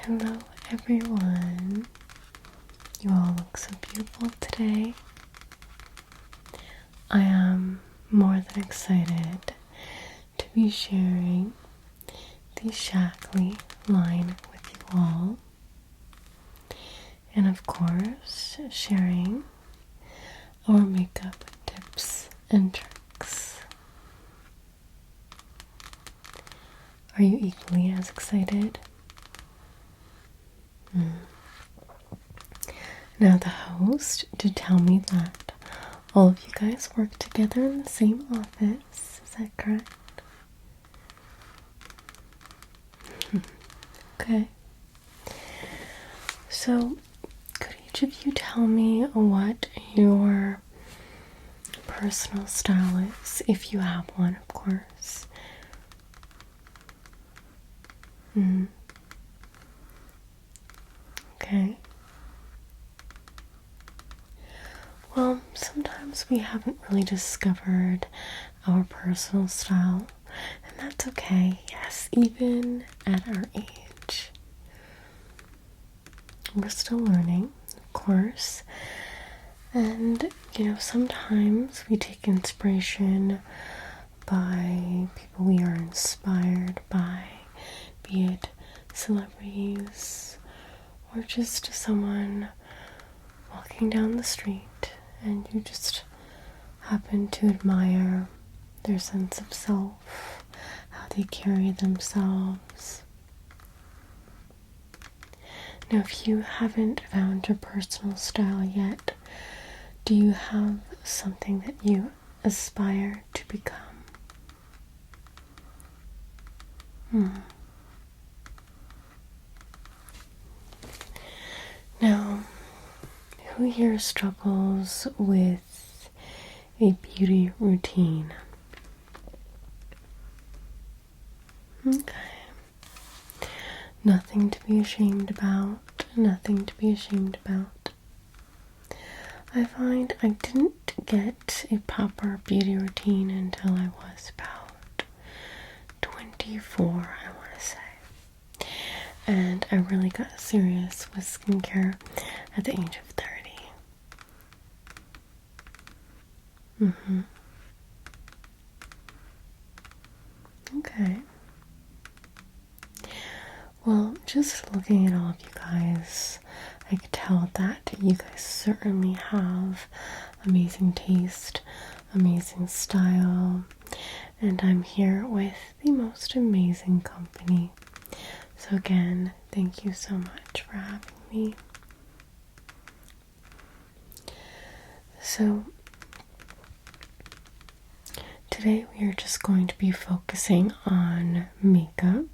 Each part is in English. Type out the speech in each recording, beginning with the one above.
Hello everyone. You all look so beautiful today. I am more than excited to be sharing the Shakley line with you all. And of course, sharing our makeup tips and tricks. Are you equally as excited? Now the host did tell me that all of you guys work together in the same office. Is that correct? Okay. So, could each of you tell me what your personal style is, if you have one, of course? Okay. Well, sometimes we haven't really discovered our personal style, and that's okay. Yes, even at our age. We're still learning, of course. And, sometimes we take inspiration by people we are inspired by, be it celebrities or just someone walking down the street and you just happen to admire their sense of self, how they carry themselves. Now, if you haven't found your personal style yet, do you have something that you aspire to become? Now, who here struggles with a beauty routine? Okay. Nothing to be ashamed about. Nothing to be ashamed about. I find I didn't get a proper beauty routine until I was about 24, I want to say. And I really got serious with skincare at the age of 30. Okay. Well, just looking at all of you guys, I could tell that you guys certainly have amazing taste, amazing style, and I'm here with the most amazing company. So again, thank you so much for having me. So, today we are just going to be focusing on makeup.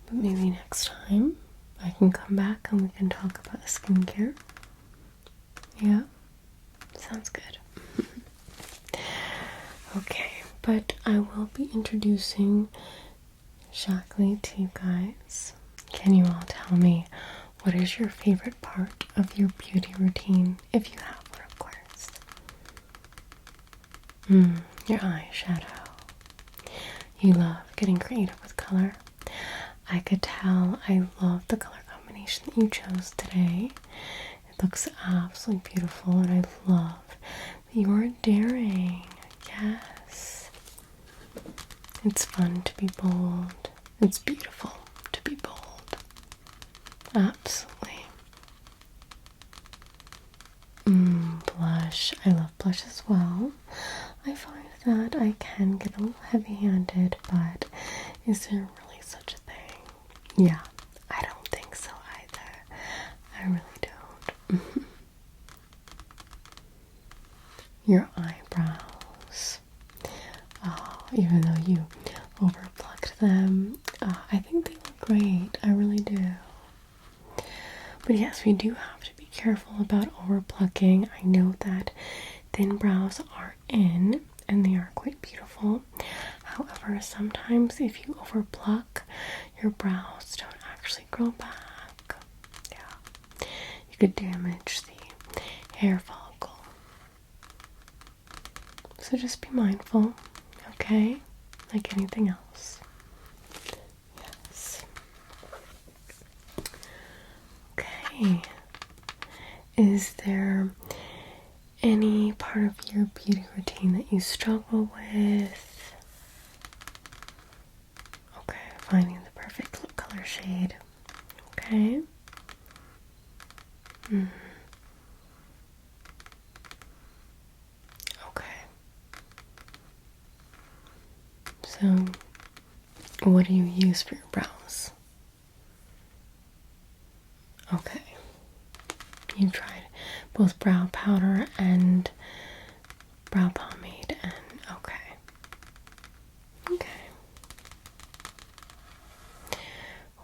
But maybe next time I can come back and we can talk about skincare. Yeah? Sounds good. Okay, but I will be introducing Shakley to you guys. Can you all tell me what is your favorite part of your beauty routine, if you have one, of course? Your eyeshadow. You love getting creative with color. I could tell. I love the color combination that you chose today. It looks absolutely beautiful, and I love that you are daring. Yes. It's fun to be bold. It's beautiful to be bold. Absolutely. Blush. I love blush as well. I find that I can get a little heavy-handed, but is there really such a thing? Yeah, I don't think so either. I really don't. Your eyebrows. Oh, even though you overplucked them, I think they look great. I really do. But yes, we do have to be careful about overplucking. I know that thin brows are in, and they are quite beautiful. However, sometimes if you overpluck, your brows don't actually grow back. Yeah. You could damage the hair follicle. So just be mindful, okay? Like anything else. Yes. Okay. Is there any part of your beauty routine that you struggle with? Okay, finding the perfect lip color shade. Okay. Okay. So, what do you use for your brows? Okay. You tried both brow powder and brow pomade, and okay.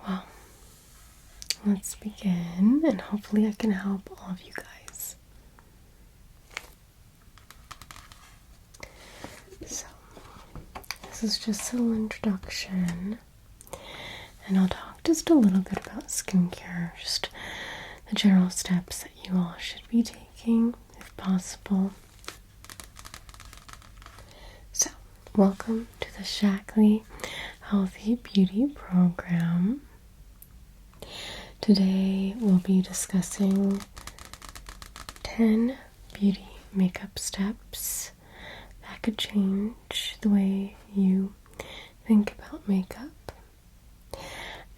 Well, let's begin, and hopefully I can help all of you guys. So, this is just a little introduction, and I'll talk just a little bit about skincare, just the general steps that you all should be taking if possible. So, welcome to the Shakley Healthy Beauty Program. Today we'll be discussing 10 beauty makeup steps that could change the way you think about makeup.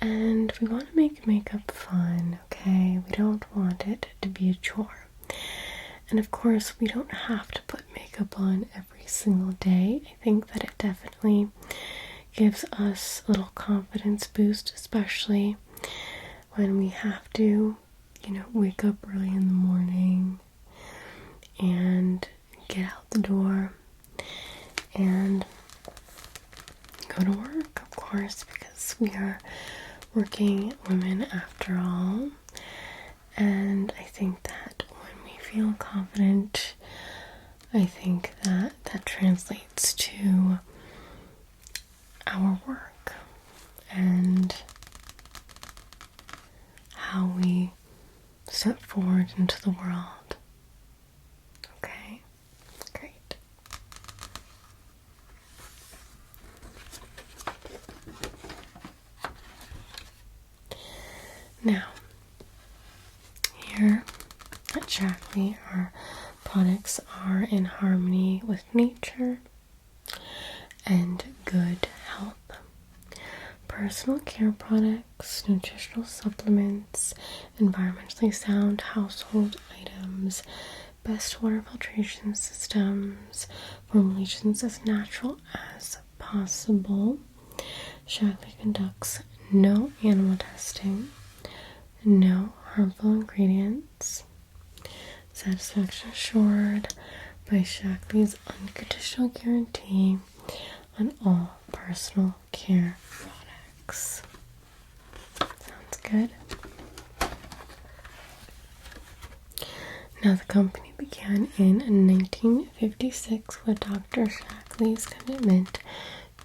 And we want to make makeup fun, okay? We don't want it to be a chore. And of course, we don't have to put makeup on every single day. I think that it definitely gives us a little confidence boost, especially when we have to, wake up early in the morning and get out the door and go to work, of course, because we are working women after all. And I think that when we feel confident, I think that translates to our work and how we step forward into the world. Okay, great. Now, here at Shakley, our products are in harmony with nature and good health. Personal care products, nutritional supplements, environmentally sound household items, best water filtration systems, formulations as natural as possible. Shakley conducts no animal testing, no harmful ingredients. Satisfaction assured by Shakley's unconditional guarantee on all personal care products. Sounds good. Now, the company began in 1956 with Dr. Shakley's commitment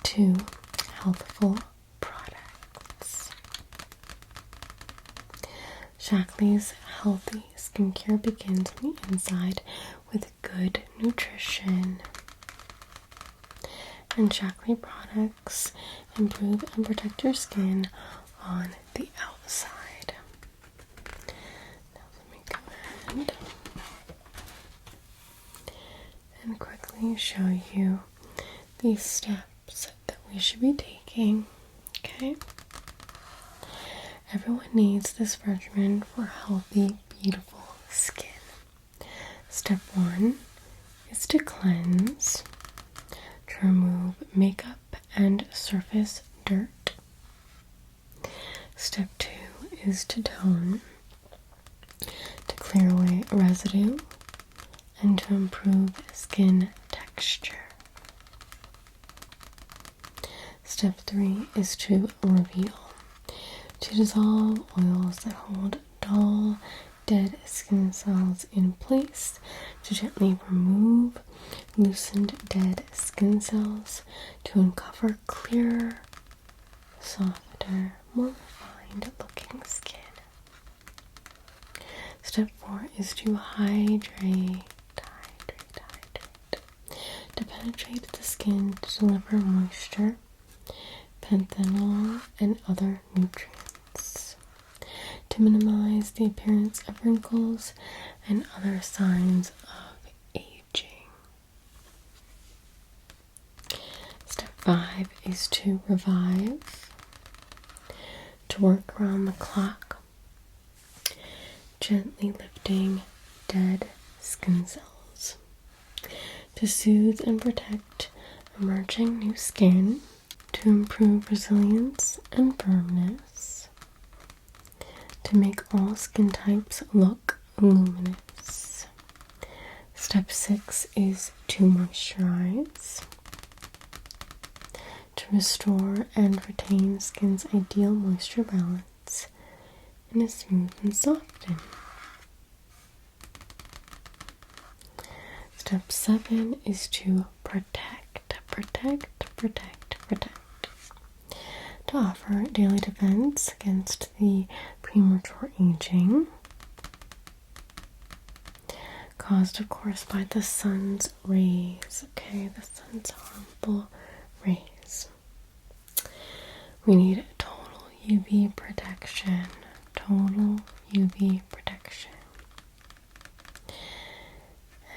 to healthful products. Shakley's healthy skincare begins on the inside with good nutrition. And Shakley products improve and protect your skin on the outside. Now let me go ahead and quickly show you these steps that we should be taking. Okay? Everyone needs this regimen for healthy, beautiful skin. Step 1 is to cleanse, to remove makeup and surface dirt. Step 2 is to tone, to clear away residue, and to improve skin texture. Step 3 is to reveal, to dissolve oils that hold dull, dead skin cells in place, to gently remove loosened dead skin cells, to uncover clearer, softer, more refined looking skin. Step 4 is to hydrate, to penetrate the skin, to deliver moisture, panthenol, and other nutrients, to minimize the appearance of wrinkles and other signs of aging. Step 5 is to revive, to work around the clock, gently lifting dead skin cells, to soothe and protect emerging new skin, to improve resilience and firmness, to make all skin types look luminous. Step 6 is to moisturize, to restore and retain skin's ideal moisture balance in a smooth and soften. Step 7 is to protect. To offer daily defense against the premature aging caused, of course, by the sun's rays. Okay, the sun's harmful rays. We need total UV protection. Total UV protection.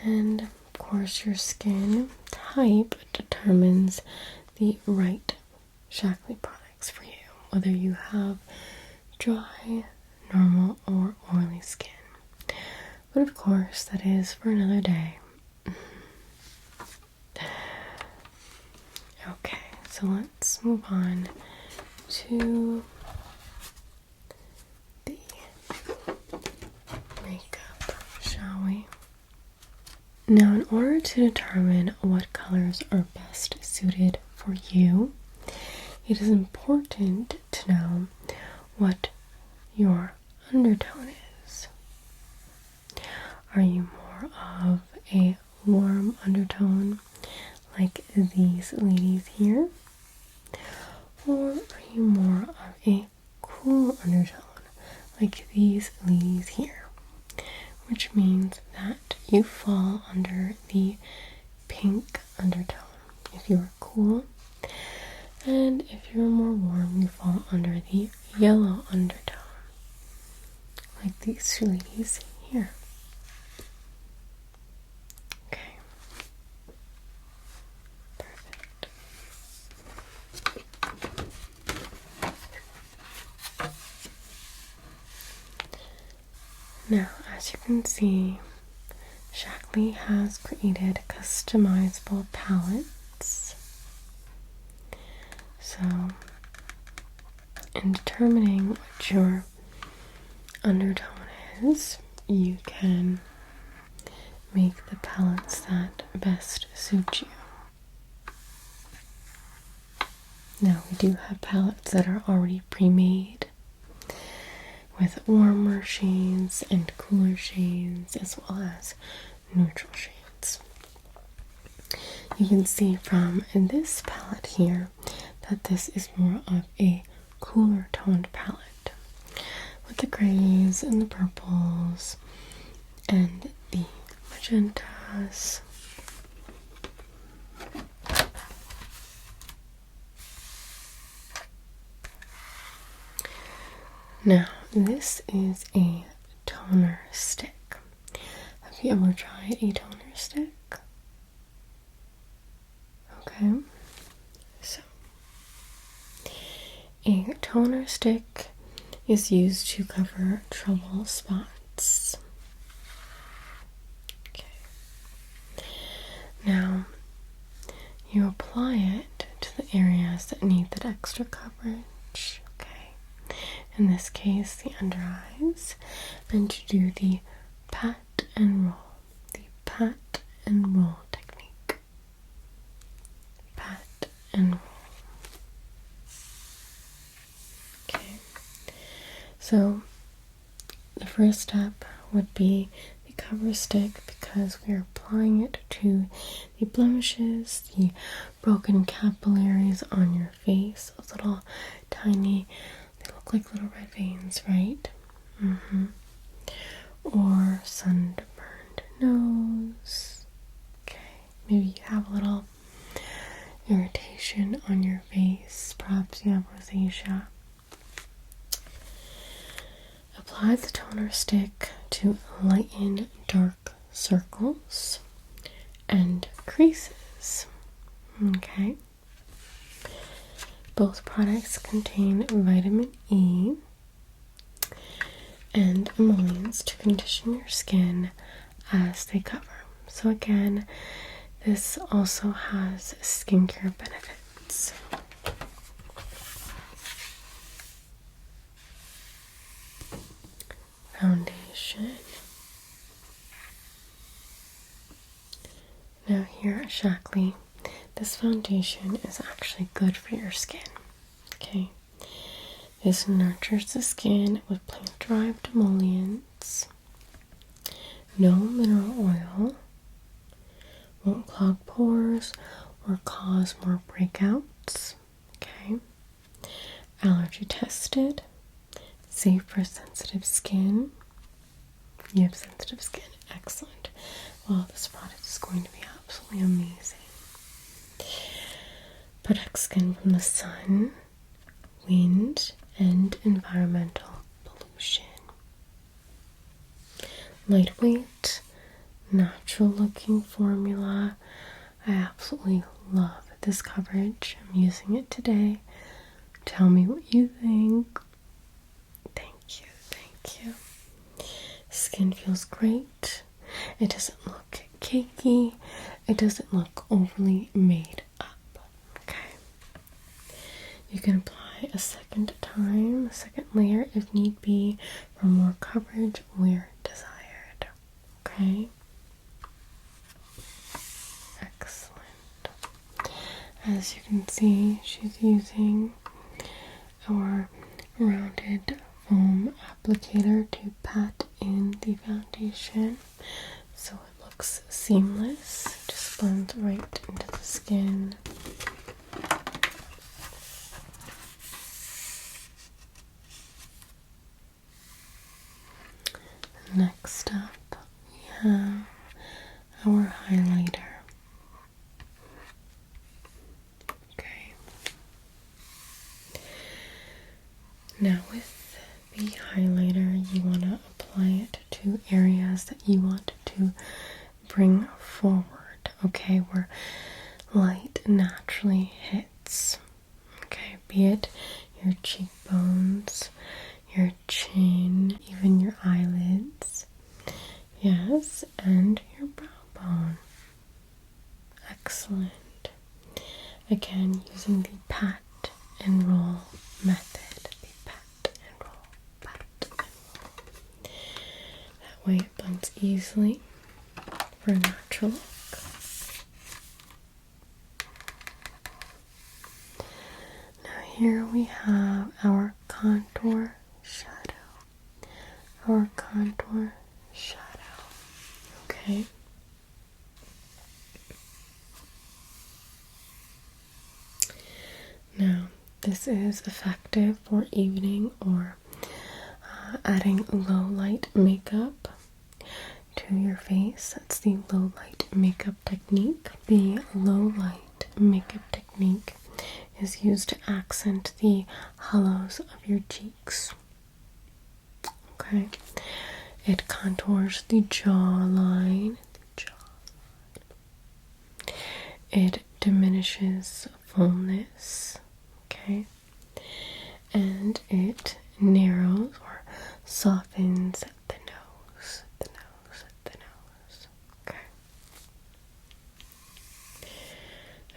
And of course, your skin type determines the right Shakley products for you, whether you have dry, normal, or oily skin. But of course, that is for another day. Okay, so let's move on to the makeup, shall we? Now, in order to determine what colors are best suited for you, it is important to know what your undertone is. Are you more of a warm undertone like these ladies here? Or are you more of a cool undertone like these ladies here? Which means that you fall under the pink undertone if you're cool, and if you're more warm, you fall under the yellow undertone, like these two ladies here. Okay. Perfect. Now, as you can see, Shakley has created customizable palettes. So, in determining what your undertone is, you can make the palettes that best suit you. Now, we do have palettes that are already pre-made with warmer shades and cooler shades, as well as neutral shades. You can see from this palette here that this is more of a cooler toned palette, with the grays and the purples and the magentas. Now, this is a toner stick. Have you ever tried a toner stick? Okay, so a toner stick is used to cover trouble spots. Okay. Now, you apply it to the areas that need that extra coverage. In this case, the under eyes, and to do the pat and roll. The pat and roll technique. Pat and roll. Okay. So, the first step would be the cover stick, because we are applying it to the blemishes, the broken capillaries on your face, those little tiny, they look like little red veins, right? Or sunburned nose. Okay, maybe you have a little irritation on your face. Perhaps you have rosacea. apply the toner stick to lighten dark circles and creases. Okay. Both products contain vitamin E and emollients to condition your skin as they cover. So again, this also has skincare benefits. Foundation. Now here at Shakley, this foundation is actually good for your skin. Okay. This nurtures the skin with plant-derived emollients. No mineral oil. Won't clog pores or cause more breakouts. Okay. Allergy tested. Safe for sensitive skin. You have sensitive skin. Excellent. Well, this product is going to be absolutely amazing. Protects skin from the sun, wind, and environmental pollution. Lightweight, natural looking formula. I absolutely love this coverage. I'm using it today. Tell me what you think. Thank you, thank you. Skin feels great. It doesn't look cakey. It doesn't look overly made up. Okay. You can apply a second layer if need be for more coverage where desired. Okay. Excellent. As you can see, she's using our rounded foam applicator to pat in the foundation so it looks seamless. It just blends right into the skin. Next up, we have our highlighter. Okay. Now with the highlighter, you want to apply it to areas that you want to bring forward, okay, where light naturally hits. Okay, be it your cheekbones, your chin, even your eyelids. Yes, and your brow bone. Excellent. Again, using the pat and roll method. The pat and roll, pat and roll. That way it blends easily for a natural look. Now here we have our contour shadow. Our contour shadow. Okay. Now, this is effective for evening or adding low light makeup to your face. That's the low light makeup technique. The low light makeup technique is used to accent the hollows of your cheeks. Okay. It contours the jawline. It diminishes fullness. Okay. And it narrows or softens the nose. Okay.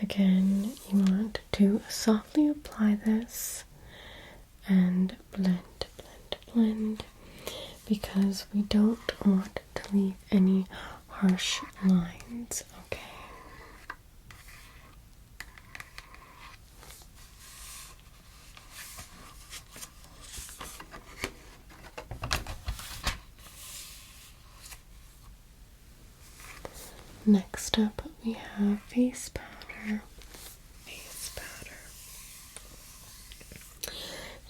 Again, you want to softly apply this and blend, because we don't want to leave any harsh lines, okay? Next up, we have face powder.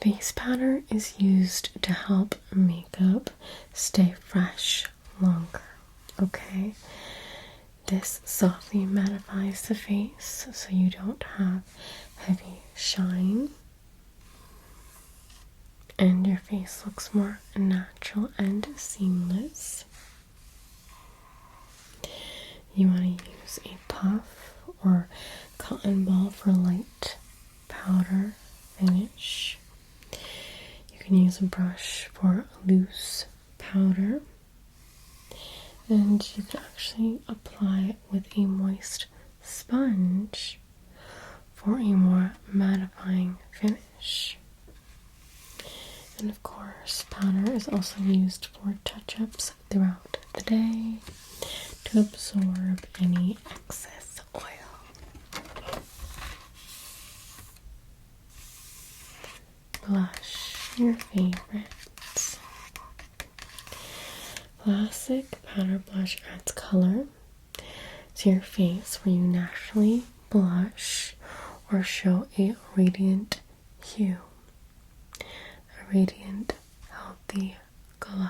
Face powder is used to help makeup stay fresh longer, okay? This softly mattifies the face so you don't have heavy shine. and your face looks more natural and seamless. You want to use a puff or cotton ball for light powder finish. You can use a brush for loose powder, and you can actually apply it with a moist sponge for a more mattifying finish. And of course, powder is also used for touch-ups throughout the day to absorb any excess oil. Blush, your favorites. Classic powder blush adds color to your face where you naturally blush or show a radiant hue, a radiant, healthy glow.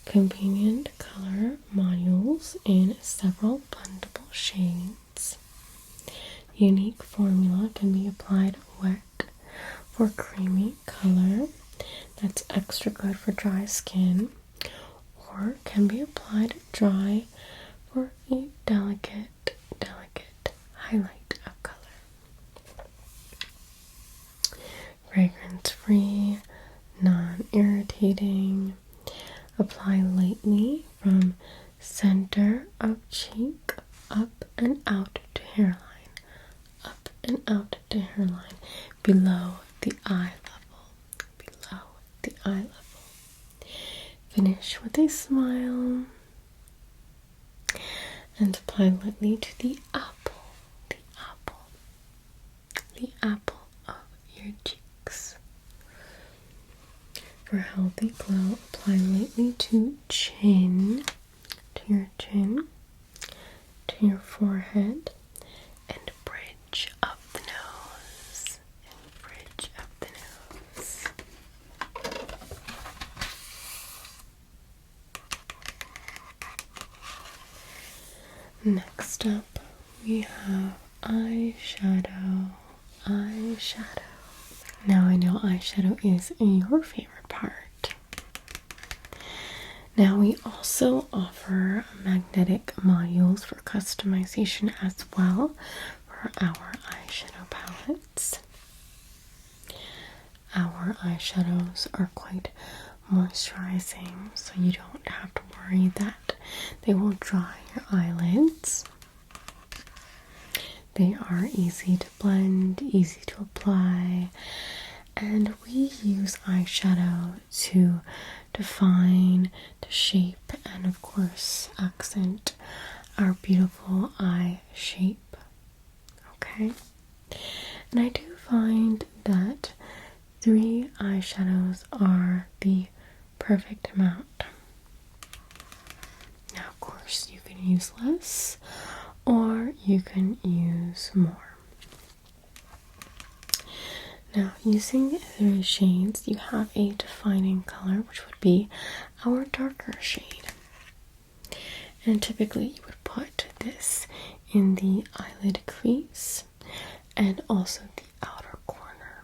Convenient color modules in several blendable shades. Unique formula can be applied wet for creamy color that's extra good for dry skin, or can be applied dry for a delicate highlight of color. Fragrance-free, non-irritating. Apply lightly from center of cheek up and out to hairline, up and out to hairline, below the eye level. Finish with a smile and apply lightly to the apple of your cheeks. For healthy glow, apply lightly to your chin, to your forehead, and bridge up the nose, Next up, we have eyeshadow. Now I know eyeshadow is your favorite part. Now we also offer magnetic modules for customization as well for our eyeshadow palettes. Our eyeshadows are quite moisturizing, so you don't have to worry that they will dry your eyelids. They are easy to blend, easy to apply, and we use eyeshadow to define, to shape, and of course accent our beautiful eye shape. Okay? And I do find that 3 eyeshadows are the perfect amount. Now, of course, you can use less or you can use more. Now, using 3 shades, you have a defining color, which would be our darker shade. And typically, you would put this in the eyelid crease and also the outer corner.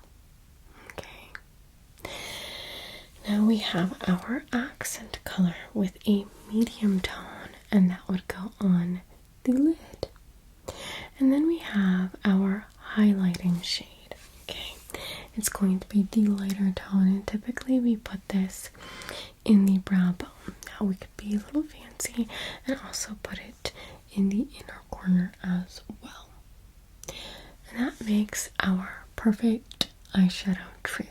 Okay. Now we have our accent color with a medium tone, and that would go on the lid. And then we have our highlighting shade. Okay. It's going to be the lighter tone, and typically we put this in the brow bone. Now we could be a little fancy and also put it in the inner corner as well. And that makes our perfect eyeshadow trio.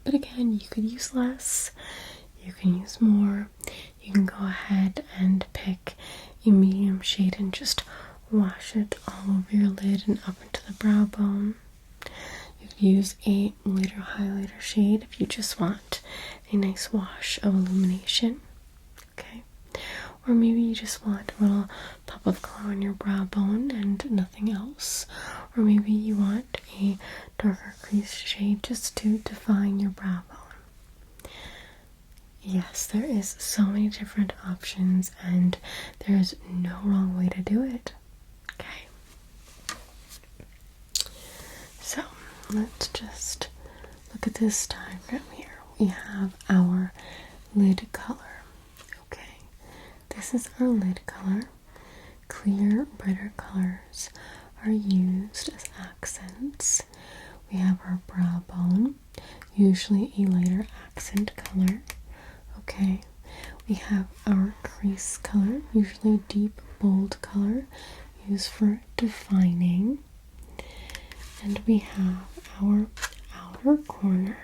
But again, you could use less, you can use more. You can go ahead and pick a medium shade and just wash it all over your lid and up into the brow bone. You could use a lighter highlighter shade if you just want a nice wash of illumination. Okay. Or maybe you just want a little pop of color on your brow bone and nothing else. Or maybe you want a darker crease shade just to define your brow bone. Yes, there is so many different options and there is no wrong way to do it. Okay. So, let's just look at this diagram here. We have our lid color. Okay, this is our lid color. Clear, brighter colors are used as accents. We have our brow bone, usually a lighter accent color. Okay, we have our crease color, usually a deep, bold color, used for defining. And we have our outer corner,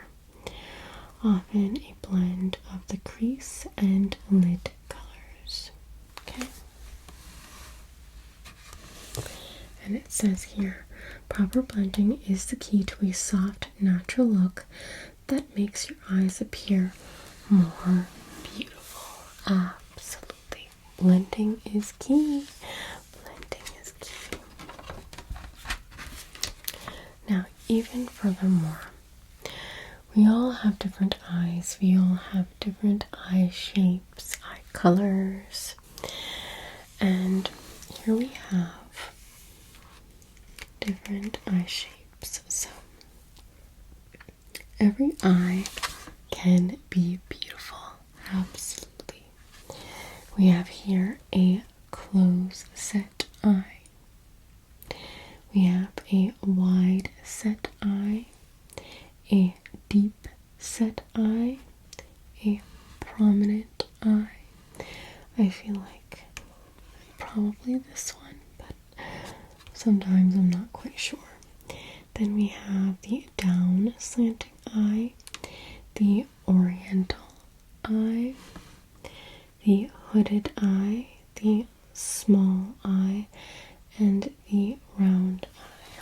often a blend of the crease and lid colors. Okay. And it says here, proper blending is the key to a soft, natural look that makes your eyes appear more beautiful. Absolutely. Blending is key. Blending is key. Now, even furthermore, we all have different eyes. We all have different eye shapes, eye colors. And here we have different eye shapes. So every eye can be beautiful. Absolutely. We have here a closed set eye. We have a wide set eye, a deep set eye, a prominent eye. I feel like probably this one, but sometimes I'm not quite sure. Then we have the down slanting eye, the oriental eye, the hooded eye, the small eye, and the round eye.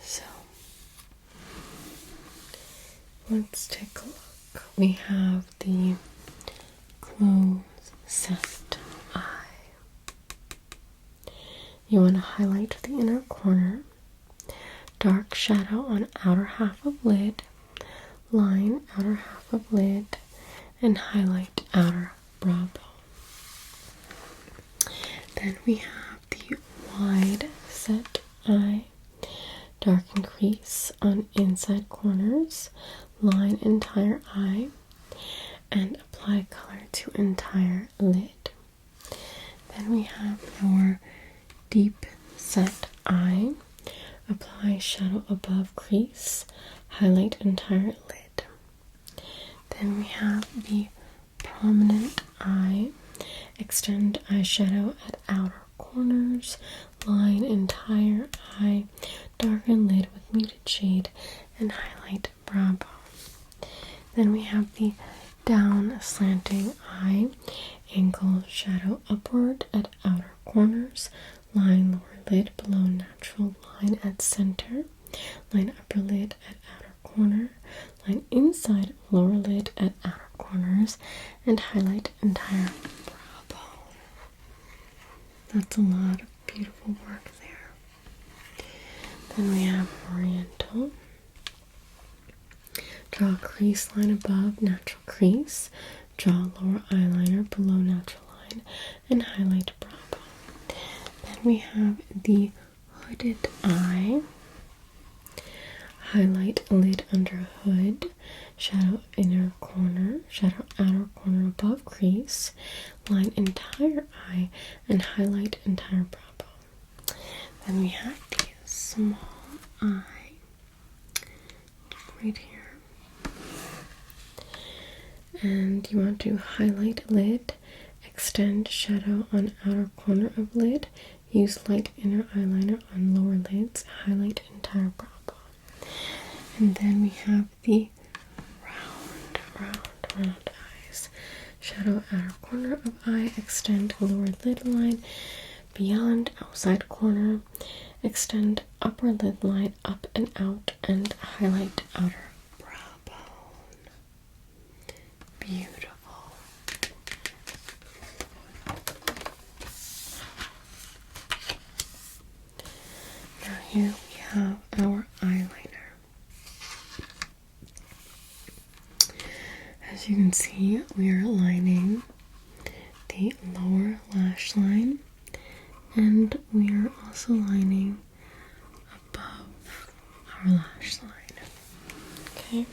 So let's take a look. We have the closed set eye. You want to highlight the inner corner, dark shadow on outer half of lid, line outer half of lid, and highlight outer brow bone. Then we have the wide set eye, darken crease on inside corners, line entire eye, and apply color to entire lid. Then we have our deep set eye, apply shadow above crease, highlight entire lid. Then we have the prominent eye, extend eyeshadow at outer corners, line entire eye, darken lid with muted shade, and highlight brow bone. Then we have the down slanting eye, angle shadow upward at outer corners, line lower lid below natural line at center, line upper lid at outer corner, line inside lower lid at outer corners, and highlight entire brow bone. That's a lot of beautiful work there. Then we have oriental. Draw a crease line above natural crease, draw lower eyeliner below natural line, and highlight brow bone. Then we have the hooded eye, highlight lid under hood, shadow inner corner, shadow outer corner above crease, line entire eye, and highlight entire brow bone. Then we have the small eye right here. And you want to highlight lid, extend shadow on outer corner of lid, use light inner eyeliner on lower lids, highlight entire brow bone. And then we have the round eyes. Shadow outer corner of eye, extend lower lid line, beyond outside corner, extend upper lid line up and out, and highlight outer brow bone. Beautiful. Now here we have our eyeliner. As you can see, we the lower lash line, and we are also lining above our lash line. Okay.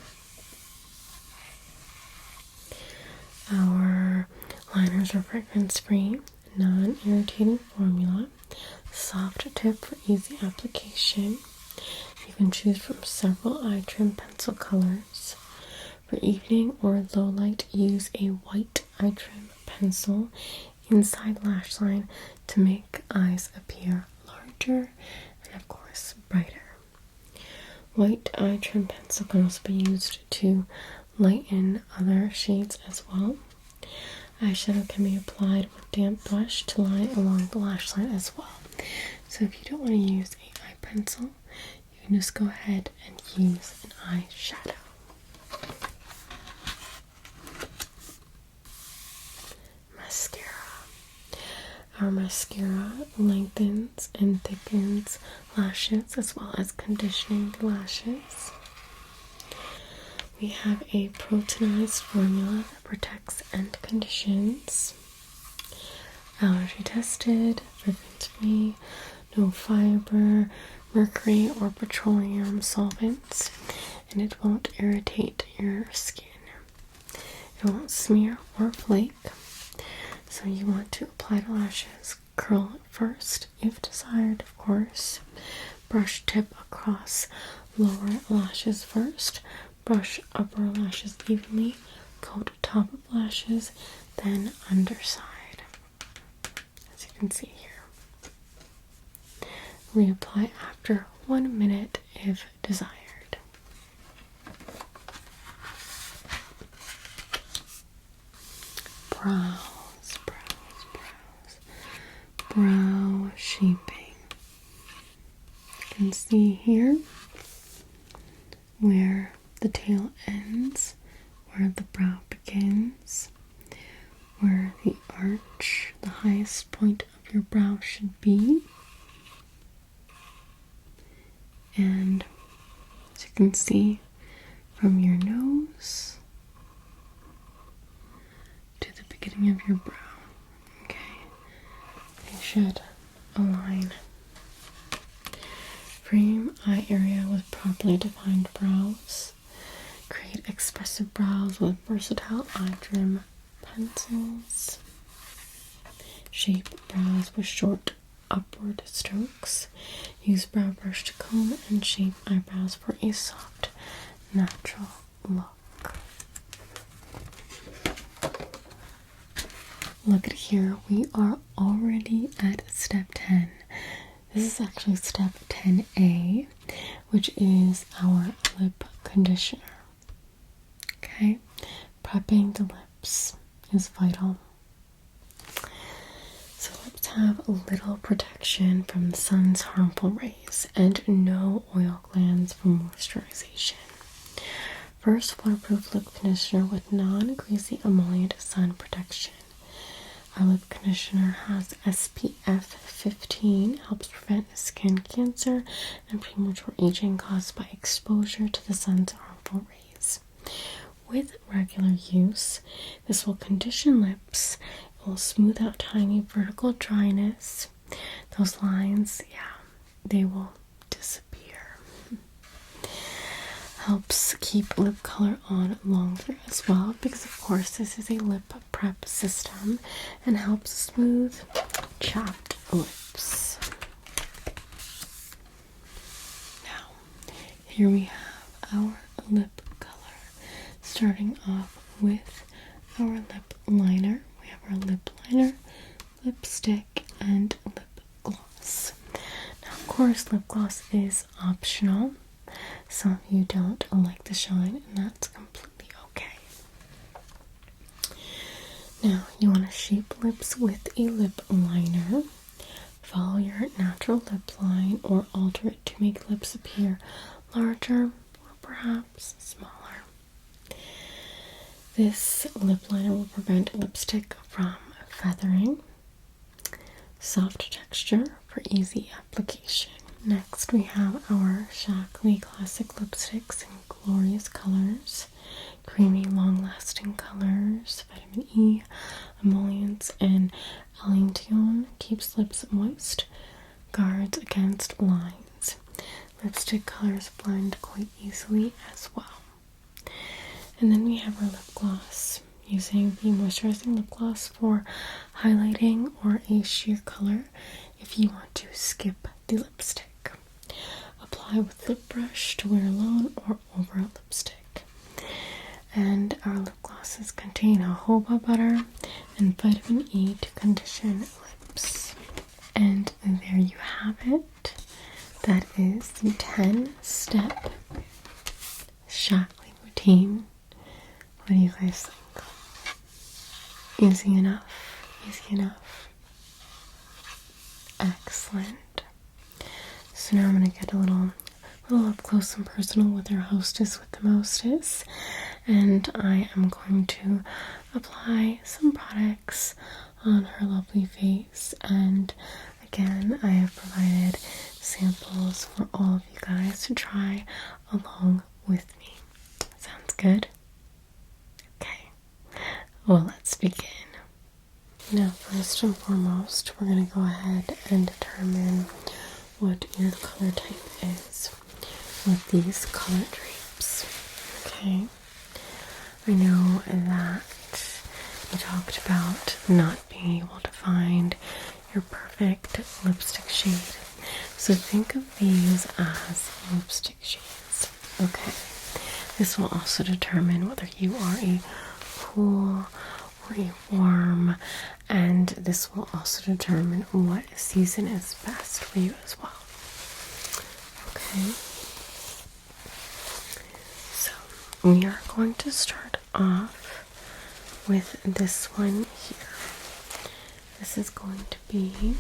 Our liners are fragrance-free, non-irritating formula, soft tip for easy application. You can choose from several eye trim pencil colors. For evening or low light, use a white eye trim pencil inside lash line to make eyes appear larger and of course brighter. White eye trim pencil can also be used to lighten other shades as well. Eyeshadow can be applied with damp brush to line along the lash line as well. So if you don't want to use an eye pencil, you can just go ahead and use an eyeshadow. Mascara. Our mascara lengthens and thickens lashes as well as conditioning the lashes. We have a proteinized formula that protects and conditions. Allergy tested, fragrance-free, no fiber, mercury or petroleum solvents, and it won't irritate your skin. It won't smear or flake. So you want to apply the lashes, curl it first if desired, of course. Brush tip across lower lashes first. Brush upper lashes evenly, coat top of lashes, then underside, as you can see here. Reapply after 1 minute if desired. Brows, brows, brows. Brow shaping. You can see here where the tail ends, where the brow begins, where the arch, the highest point of your brow should be. And as you can see, from your nose to the beginning of your brow, okay, they should align. Frame eye area with properly defined brows. Create expressive brows with versatile eye trim pencils. Shape brows with short upward strokes. Use brow brush to comb and shape eyebrows for a soft, natural look. Look at here, we are already at step 10. This is actually step 10A, which is our lip conditioner. Okay, prepping the lips is vital. So lips have a little protection from the sun's harmful rays and no oil glands for moisturization. First, waterproof lip conditioner with non-greasy emollient sun protection. Our lip conditioner has SPF 15, helps prevent skin cancer and premature aging caused by exposure to the sun's harmful rays. With regular use, this will condition lips, it will smooth out tiny vertical dryness. Those lines, they will disappear. Helps keep lip color on longer as well, because of course this is a lip prep system and helps smooth chapped lips. Now, here we have our lip color. Starting off with our lip liner. We have our lip liner, lipstick, and lip gloss. Now, of course, lip gloss is optional. Some of you don't like the shine, and that's completely okay. Now, you want to shape lips with a lip liner. Follow your natural lip line or alter it to make lips appear larger or perhaps smaller. This lip liner will prevent lipstick from feathering. Soft texture for easy application. Next we have our Shakley Classic Lipsticks in glorious colors. Creamy, long-lasting colors, vitamin E, emollients, and allantoin. Keeps lips moist, guards against lines. Lipstick colors blend quite easily as well. And then we have our lip gloss, using the moisturizing lip gloss for highlighting or a sheer color if you want to skip the lipstick. Apply with lip brush to wear alone or over a lipstick. And our lip glosses contain jojoba butter and vitamin E to condition lips. And there you have it. That is the 10-step Shakley routine. What do you guys think? Easy enough? Easy enough? Excellent. So now I'm going to get a little up close and personal with our hostess with the mostess, and I am going to apply some products on her lovely face. And again, I have provided samples for all of you guys to try along with me. Sounds good? Okay, well, let's begin. Now, first and foremost, we're going to go ahead and determine what your color type is with these color drapes. Okay, I know that we talked about not being able to find your perfect lipstick shade, so think of these as lipstick shades. Okay, this will also determine whether you are a cool or a warm, and this will also determine what season is best for you as well. Okay, so we are going to start off with this one here. This is going to be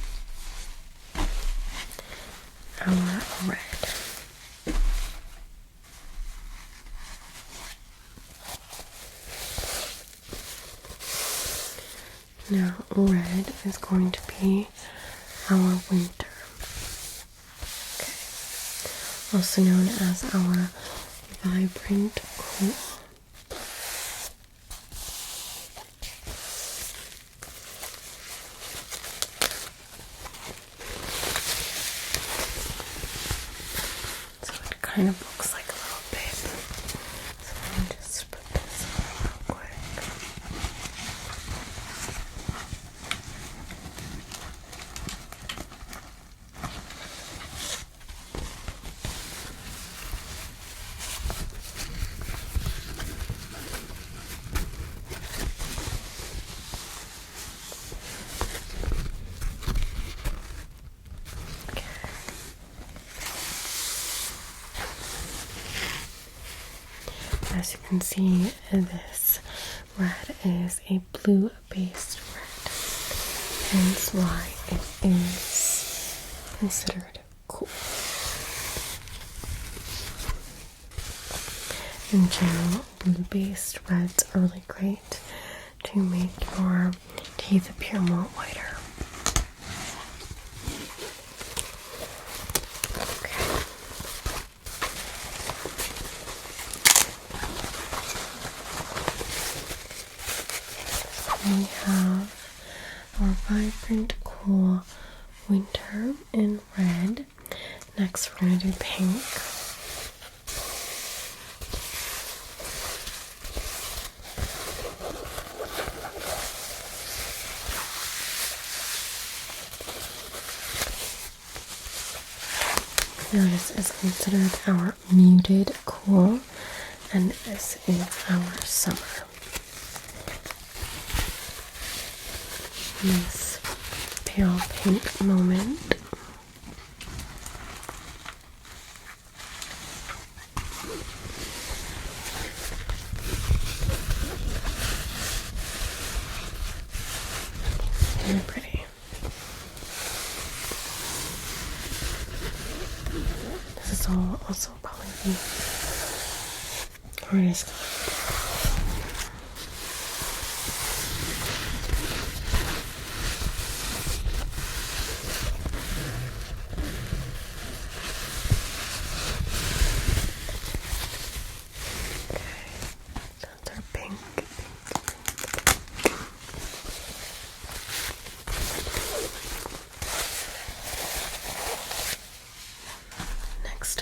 our red. Now, red is going to be our winter. Okay. Also known as our vibrant cool. So it kind of looks like a little babe. So let me just put this on real quick. As you can see, this red is a blue-based red, hence why it is considered cool. In general, blue-based reds are really great to make your teeth appear more whiter. We have our vibrant, cool winter in red. Next, we're going to do pink. Now, this is considered our muted cool, and this is our summer. This pale pink moment. Very pretty. This is also probably the hardest color.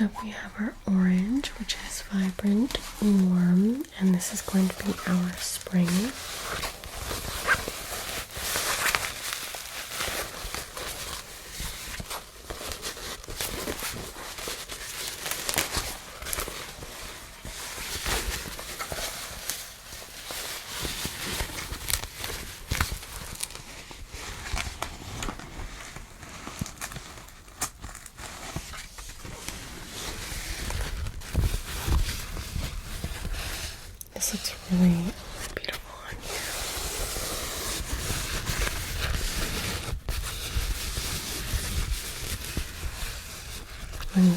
Next up we have our orange, which is vibrant, warm, and this is going to be our spring. This looks really beautiful on you.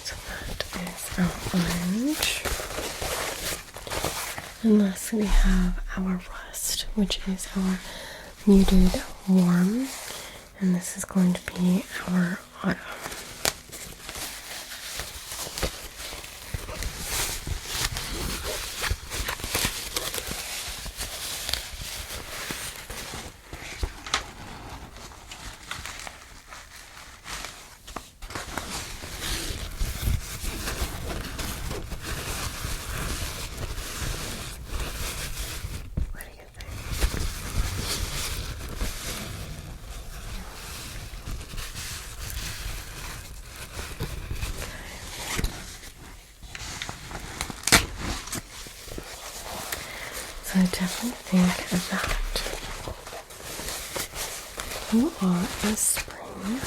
So that is our orange. And lastly we have our rust, which is our muted warm, and this is going to be our autumn. So I definitely think that you are in spring.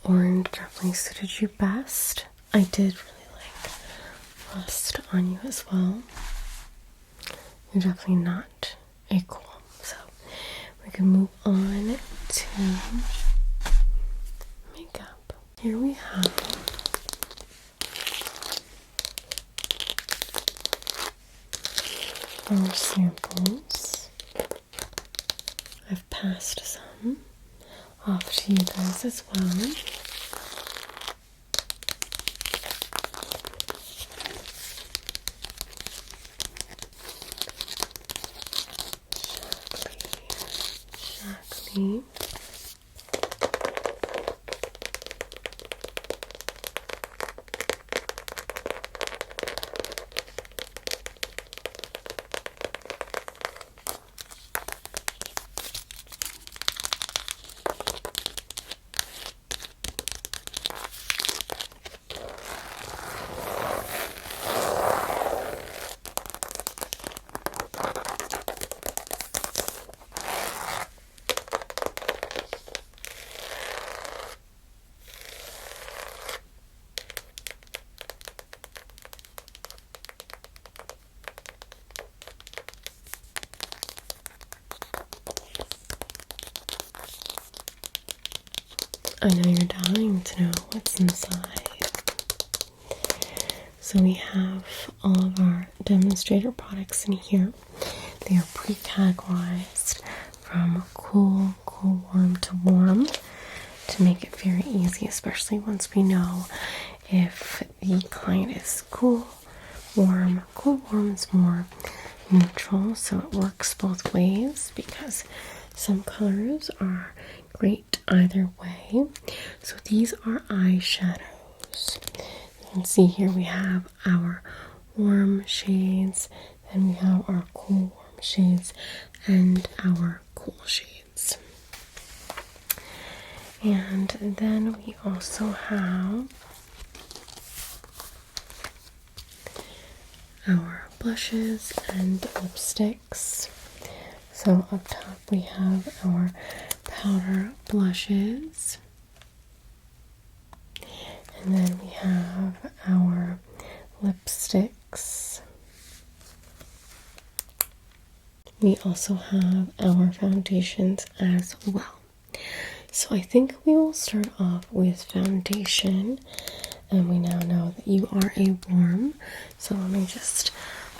Orange definitely suited you best. I did really like rust on you as well. You're definitely not a cool, so we can move on to makeup. Here we have our samples. I've passed some off to you guys as well. Shakley. I know you're dying to know what's inside. So we have all of our demonstrator products in here. They are pre-categorized from cool, warm to warm to make it very easy, especially once we know if the client is cool, warm. Cool, warm is more neutral, so it works both ways because some colors are great either way. So these are eyeshadows. You can see here we have our warm shades, then we have our cool warm shades, and our cool shades. And then we also have our blushes and lipsticks. So up top we have our powder blushes, and then we have our lipsticks. We also have our foundations as well. So I think we will start off with foundation, and we now know that you are a warm. So let me just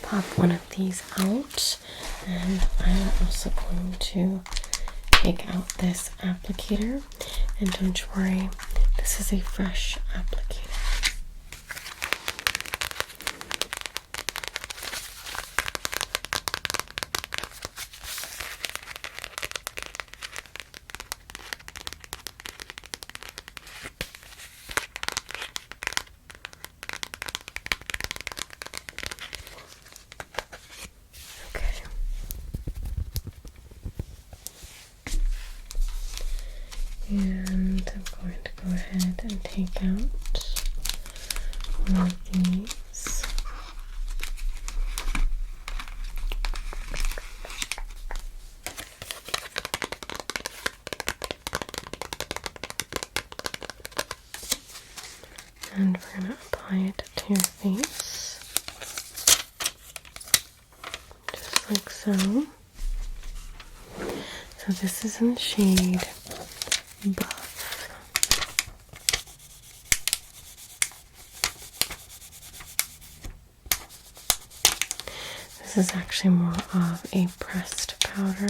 pop one of these out, and I'm also going to take out this applicator, and don't worry, this is a fresh applicator. And I'm going to go ahead and take out one of these. And we're going to apply it to your face, just like so. So this is in the shade Buff. This is actually more of a pressed powder.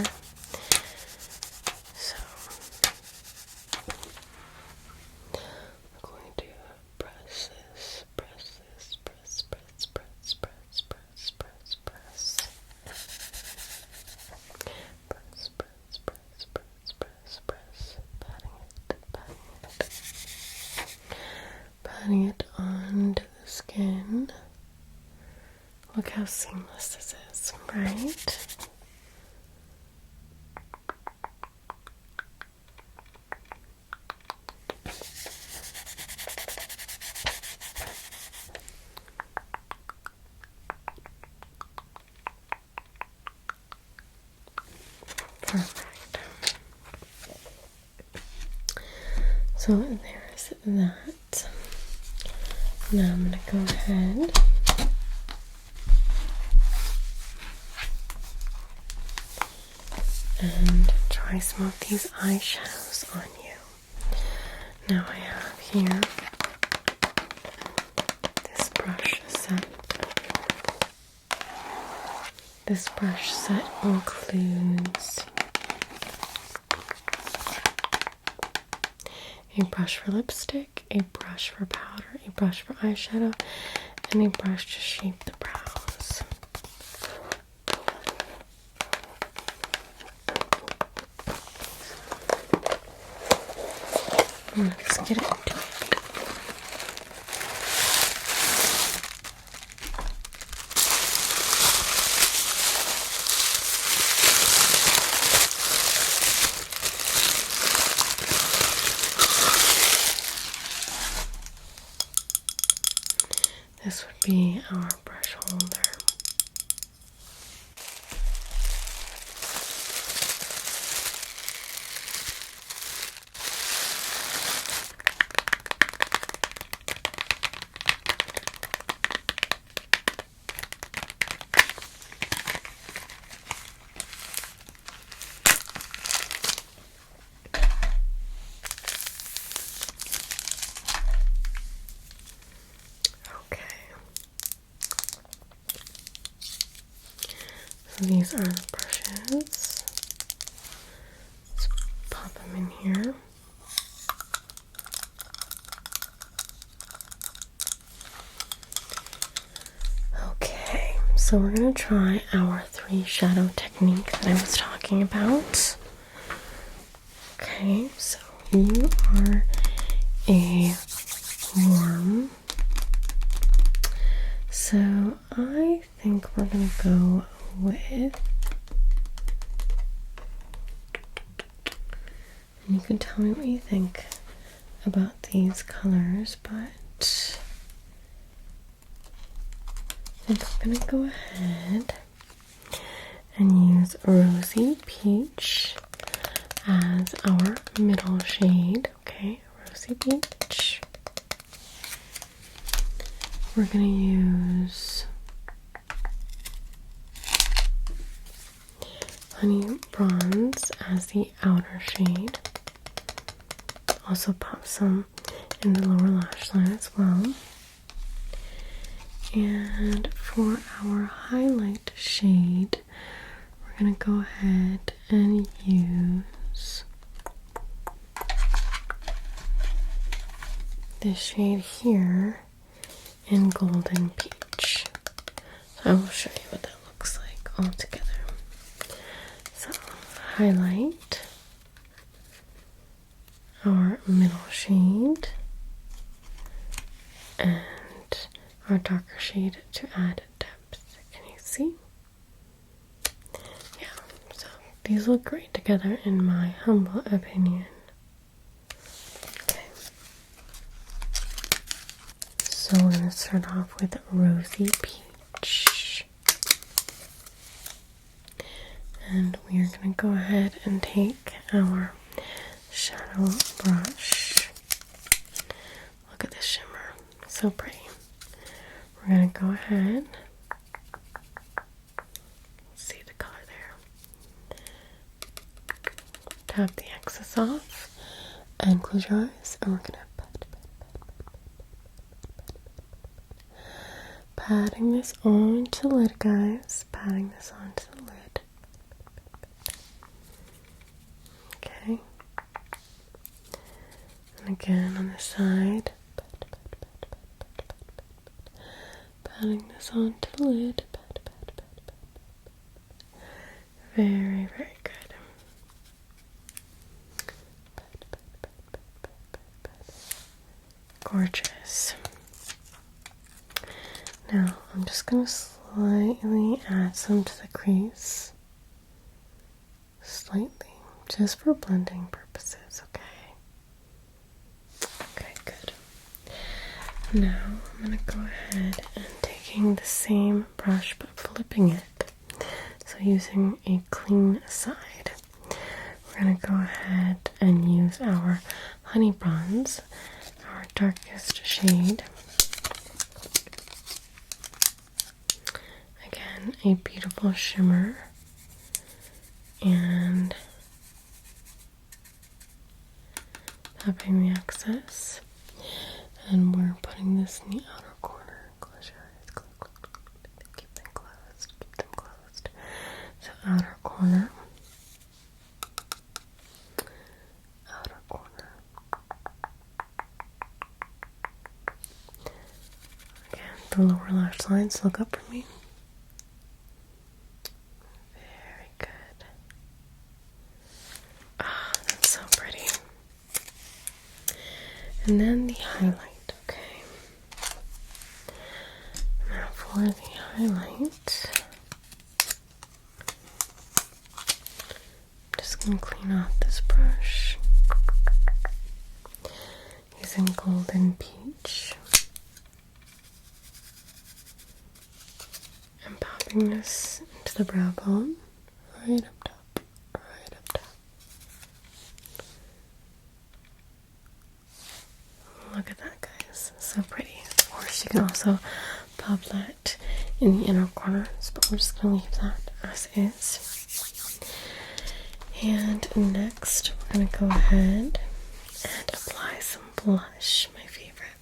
So we're going to press this, press this, press, press, press, press, press, press, press. Press, press, press, press, press, press. Patting it onto the skin. Look how seamless this is, right? Perfect. So there's that. Now I'm going to go ahead and try some of these eyeshadows on you. Now I have here this brush set. This brush set includes a brush for lipstick, a brush for powder, a brush for eyeshadow, and a brush to shape the brows. Let's get into it. This would be our brush holder. So these are the brushes. Let's pop them in here. Okay, so we're going to try our 3 shadow technique that I was talking about. Okay, so you are a worm. So I think we're going to go with, and you can tell me what you think about these colors, but I think I'm gonna go ahead and use Rosy Peach as our middle shade. Okay, Rosy Peach. We're gonna use Honey Bronze as the outer shade. Also pop some in the lower lash line as well. And for our highlight shade, we're going to go ahead and use this shade here in Golden Peach. So I will show you what that looks like all together. So highlight our middle shade and our darker shade to add depth. Can you see? Yeah, so these look great together in my humble opinion. Okay. So we're going to start off with Rosy Peach. And we are going to go ahead and take our shadow brush. Look at this shimmer. So pretty. We're going to go ahead. See the color there. Tap the excess off and close your eyes, and we're going to patting this onto the lid, guys. Patting this onto the lid. Okay. And again on this side. Patting this onto the lid. Very, very good. Gorgeous. Now, I'm just going to slightly add some to the crease. Slightly. Just for blending purposes, okay? Okay, good. Now, I'm going to go ahead and taking the same brush but flipping it. So using a clean side. We're going to go ahead and use our Honey Bronze, our darkest shade. Again, a beautiful shimmer, and tapping the excess, and we're putting this in the outer corner. Close your eyes, keep them closed, So outer corner, again, the lower lash lines, look up for me. And then the highlight, okay. Now for the highlight, I'm just going to clean off this brush using Golden Peach. I'm popping this into the brow bone, right up top. Look at that, guys. So pretty. Of course, you can also pop that in the inner corners, but we're just going to leave that as is. And next, we're going to go ahead and apply some blush, my favorite.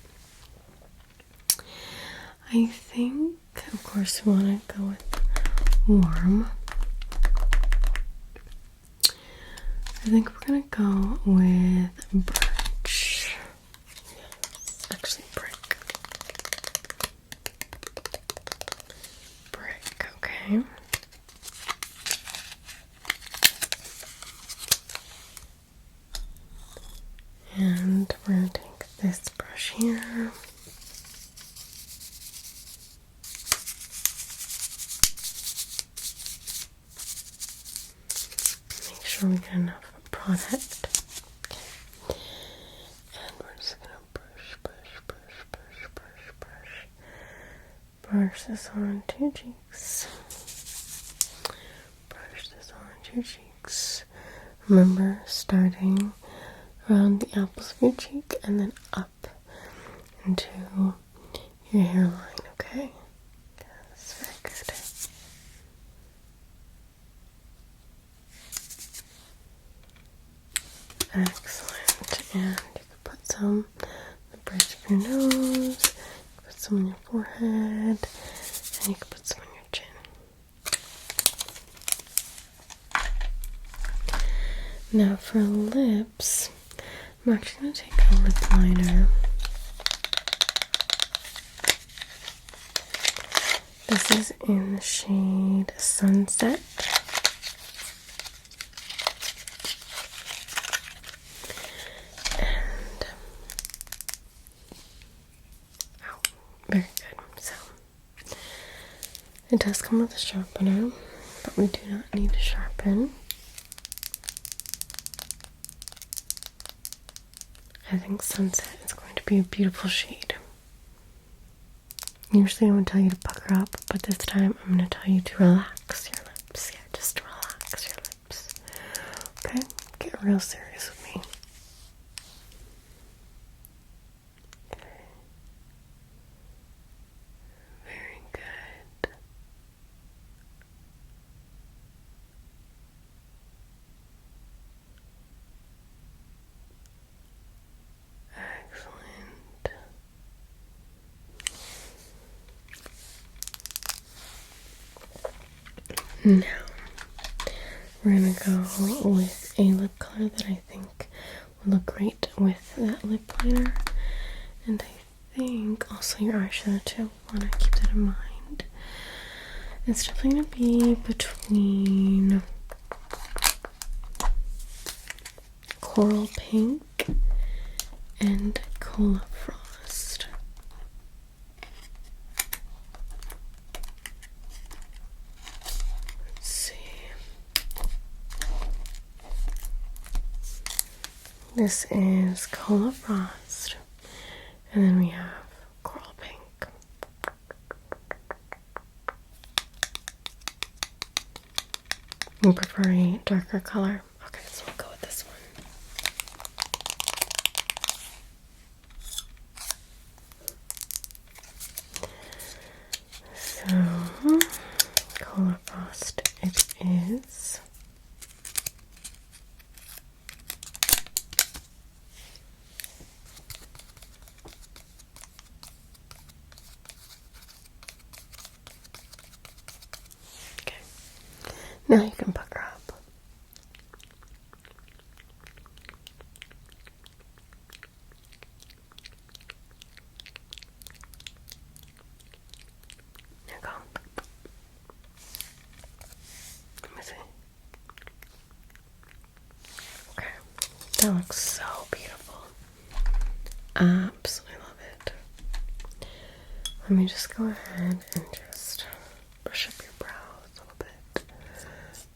I think, of course, we want to go with warm. I think we're going to go with birch. Actually, brick, okay. And we're going to take this brush here. Make sure we get enough product. Brush this on two cheeks. Brush this on two cheeks. Remember, starting around the apples of your cheek and then up into your hairline, okay? That's very good. Excellent. And you can put some on the bridge of your nose. Put some on your forehead, and you can put some on your chin. Now for lips, I'm actually going to take a lip liner. This is in the shade Sunset. And, oh, very good. So, it does come with a sharpener, but we do not need to sharpen. I think Sunset is going to be a beautiful shade. Usually I would tell you to pucker up, but this time I'm going to tell you to relax your lips. Yeah, just relax your lips. Okay? Get real serious with me. Okay. Very good. Excellent. Now, we're going to go with a lip color that I think will look great with that lip liner. And I think also your eyeshadow too. Want to keep that in mind. It's definitely going to be between Coral Pink and Cola Frost. Let's see. This is Cola Frost, and then we have Coral Pink. You prefer a darker color? Okay, so we'll go with this one. So, Cola Frost it is. Okay, now you can pucker up. There you go. Let me see. Okay, that looks so beautiful. Absolutely love it. Let me just go ahead and just brush up your brows a little bit.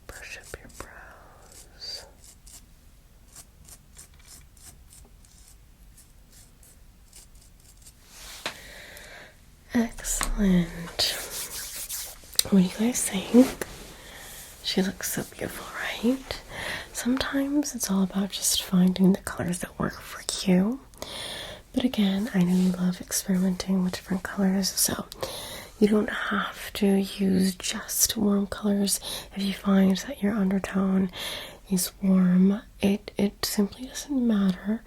Brush up your brows. Excellent. What do you guys think? She looks so beautiful, right? Sometimes it's all about just finding the colors that work for you. But again, I know you love experimenting with different colors, so you don't have to use just warm colors. If you find that your undertone is warm, it simply doesn't matter.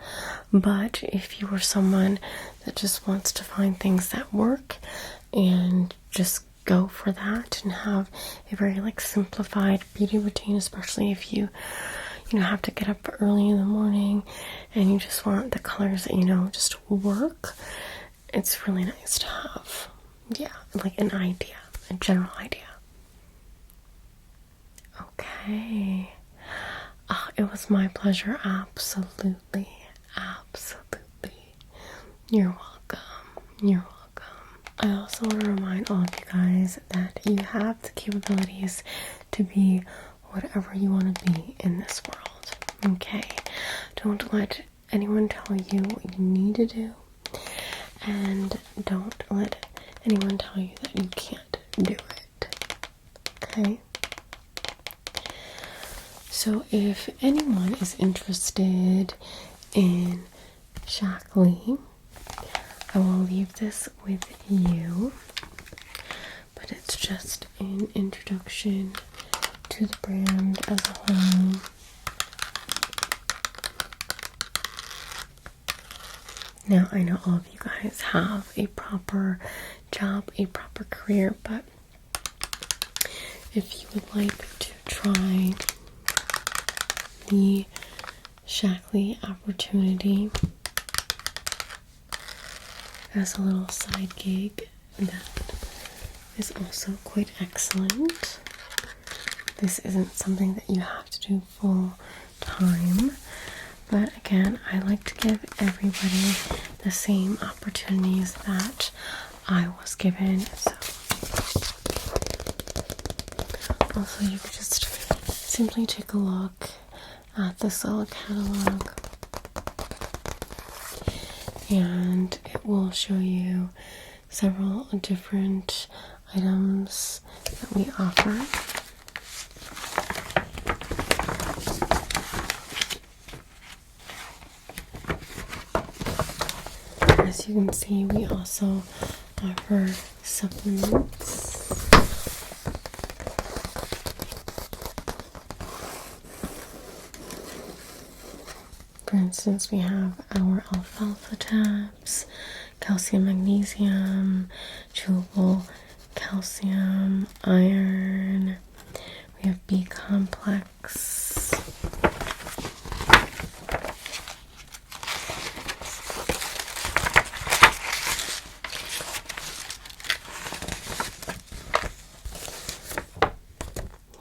But if you are someone that just wants to find things that work and just go for that and have a very simplified beauty routine, especially if you have to get up early in the morning and you just want the colors that just work, it's really nice to have an idea, a general idea. Okay. It was my pleasure. Absolutely. You're welcome. I also want to remind all of you guys that you have the capabilities to be whatever you want to be in this world. Okay? Don't let anyone tell you what you need to do, and don't let anyone tell you that you can't do it. Okay? So if anyone is interested in Shakley, I will leave this with you, but it's just an introduction to the brand as a whole. Now, I know all of you guys have a proper job, a proper career, but if you would like to try the Shakley opportunity as a little side gig that is also quite excellent. This isn't something that you have to do full time, but again, I like to give everybody the same opportunities that I was given. So also you could just simply take a look at this little catalog, and it will show you several different items that we offer. As you can see, we also offer supplements. For instance, we have our alfalfa tabs, calcium, magnesium, chewable calcium, iron. We have B complex.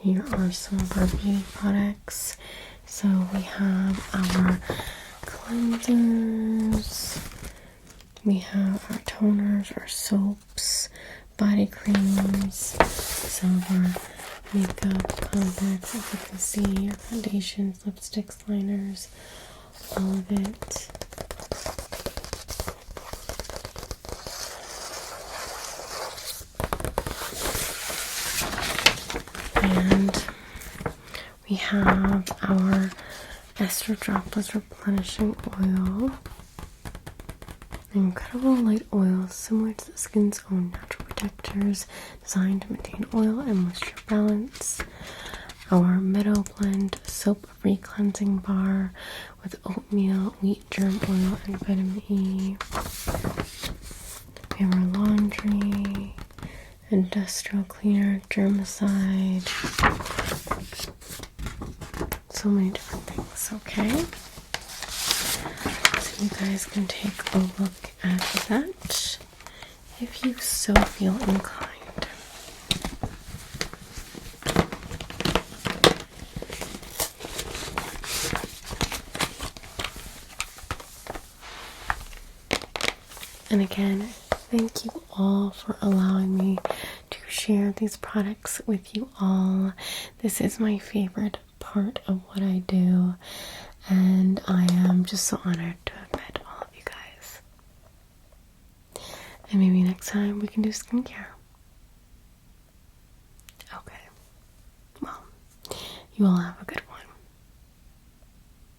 Here are some of our beauty products. So we have our cleansers, we have our toners, our soaps, body creams, some of our makeup compacts, as you can see, our foundations, lipsticks, liners, all of it. And we have our Ester Dropless Replenishing Oil. An incredible light oil similar to the skin's own natural protectors, designed to maintain oil and moisture balance. Our Meadow Blend soap-free cleansing bar with oatmeal, wheat germ oil, and vitamin E. We have our laundry, industrial cleaner, germicide. So many different things, okay? So you guys can take a look at that if you so feel inclined. And again, thank you all for allowing me to share these products with you all. This is my favorite part of what I do, and I am just so honored to have met all of you guys. And maybe next time we can do skincare. Okay. Well, you all have a good